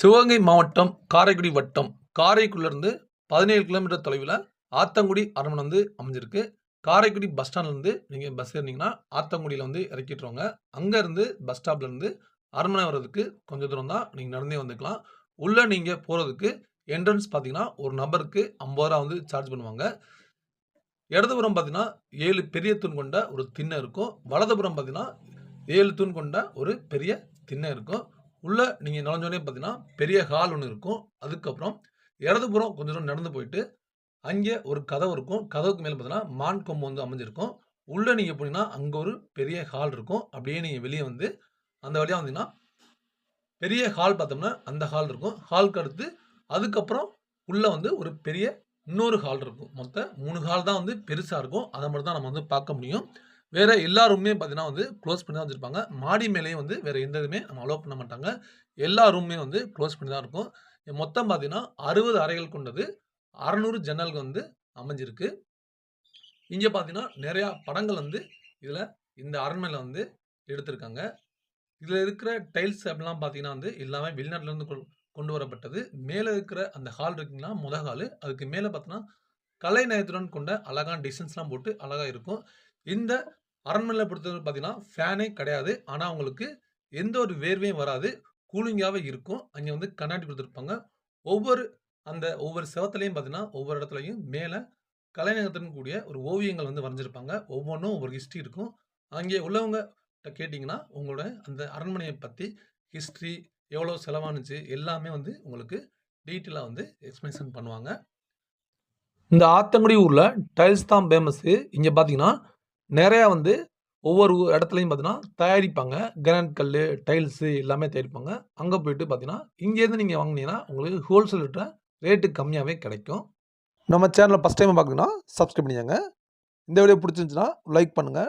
சிவகங்கை மாவட்டம் காரைக்குடி வட்டம் காரைக்குடியிலிருந்து 17 கிலோமீட்டர் தொலைவில் ஆத்தங்குடி அரண்மனை வந்து அமைஞ்சிருக்கு. காரைக்குடி பஸ் ஸ்டாண்ட்லேருந்து நீங்கள் பஸ் ஏறினீங்கன்னா ஆத்தங்குடியில் வந்து இறக்கிட்டுருவாங்க. அங்கேருந்து பஸ் ஸ்டாப்லேருந்து அரண்மனை வர்றதுக்கு கொஞ்சம் தூரம் தான், நீங்கள் நடந்தே வந்துக்கலாம். உள்ளே நீங்கள் போகிறதுக்கு என்ட்ரன்ஸ் பார்த்தீங்கன்னா ஒரு நபருக்கு 50 ரூபா வந்து சார்ஜ் பண்ணுவாங்க. இடதுபுறம் பார்த்தீங்கன்னா 7 பெரிய தூண் கொண்ட ஒரு திண்ணை இருக்கும். வலதுபுறம் பார்த்தீங்கன்னா 7 தூண் கொண்ட ஒரு பெரிய திண்ணை இருக்கும். உள்ள நீங்க நுழைஞ்சோனே பார்த்தீங்கன்னா, பெரிய ஹால் ஒண்ணு இருக்கும். அதுக்கப்புறம் இடதுபுறம் கொஞ்சம் தூரம் நடந்து போயிட்டு, அங்கே ஒரு கதவு இருக்கும். கதவுக்கு மேல பார்த்தீங்கன்னா, மான் கொம்பு வந்து அமைஞ்சிருக்கும். உள்ள நீங்க போனீங்கன்னா, அங்க ஒரு பெரிய ஹால் இருக்கும். அப்படியே நீங்க வெளிய வந்து, அந்த வழியா வந்தீங்கன்னா, பெரிய ஹால் பார்த்தோம்னா, அந்த ஹால் இருக்கும். ஹாலுக்கு அடுத்து அதுக்கப்புறம் உள்ள வந்து ஒரு பெரிய இன்னொரு ஹால் இருக்கும். மொத்தம் 3 ஹால் தான் வந்து பெருசா இருக்கும். அத மட்டும் தான் நம்ம வந்து பார்க்க முடியும். வேற எல்லா ரூமுமே பார்த்தீங்கன்னா வந்து குளோஸ் பண்ணி தான் வச்சிருப்பாங்க. மாடி மேலேயும் வந்து வேற எந்த இதுவுமே நம்ம அலோவ் பண்ண மாட்டாங்க. எல்லா ரூமுமே வந்து குளோஸ் பண்ணி தான் இருக்கும். மொத்தம் பார்த்தீங்கன்னா 60 அறைகள் கொண்டது. 600 ஜன்னல்கள் வந்து அமைஞ்சிருக்கு. இங்க பார்த்தீங்கன்னா, நெறையா படங்கள் வந்து இதுல இந்த அரண்மனையில வந்து எடுத்திருக்காங்க. இதுல இருக்கிற டைல்ஸ் அப்படிலாம் பார்த்தீங்கன்னா வந்து, எல்லாமே வெளிநாட்டுலருந்து கொண்டு வரப்பட்டது. மேல இருக்கிற அந்த ஹால் இருக்குங்களா, மொத ஹாலு. அதுக்கு மேல பார்த்தீங்கன்னா, கலை நயத்துடன் கொண்ட அழகான டிசைன்ஸ்லாம் போட்டு அழகா இருக்கும். இந்த அரண்மனையில பொறுத்தவரை பார்த்தீங்கன்னா, ஃபேனே கிடையாது. ஆனா, உங்களுக்கு எந்த ஒரு வேர்வையும் வராது. கூலிங்காவே இருக்கும். அங்க வந்து கண்ணாடி குடுத்துருப்பாங்க. ஒவ்வொரு ஒவ்வொரு செவத்துலயும் பார்த்தீங்கன்னா, ஒவ்வொரு இடத்துலயும் மேல கலைநயத்துடன் கூடிய ஒரு ஓவியங்கள் வந்து வரைஞ்சிருப்பாங்க. ஒவ்வொன்னும் ஒவ்வொரு ஹிஸ்டரி இருக்கும். அங்கே உள்ளவங்கட்ட கேட்டீங்கன்னா, உங்களோட அந்த அரண்மனைய பத்தி ஹிஸ்டரி, எவ்வளோ செலவானுச்சு எல்லாமே வந்து உங்களுக்கு டீட்டெயிலா வந்து எக்ஸ்ப்ளனேஷன் பண்ணுவாங்க. இந்த ஆத்தங்குடி ஊர்ல டைல்ஸ் தான் ஃபேமஸு. இங்க பார்த்தீங்கன்னா, நெறையா வந்து ஒவ்வொரு இடத்துலயும் பார்த்தீங்கன்னா, தயாரிப்பாங்க. கிரானைட் கல்லு, டைல்ஸு எல்லாமே தயாரிப்பாங்க. அங்க போயிட்டு பார்த்தீங்கன்னா, இங்கேருந்து நீங்க வாங்குனீங்கன்னா, உங்களுக்கு ஹோல்சேல் ரேட்டு கம்மியாவே கிடைக்கும். நம்ம சேனல ஃபர்ஸ்ட் டைம் பார்க்குறீங்கன்னா, சப்ஸ்கிரைப் பண்ணிக்கங்க. இந்த வீடியோ பிடிச்சிருந்துச்சுன்னா, லைக் பண்ணுங்க.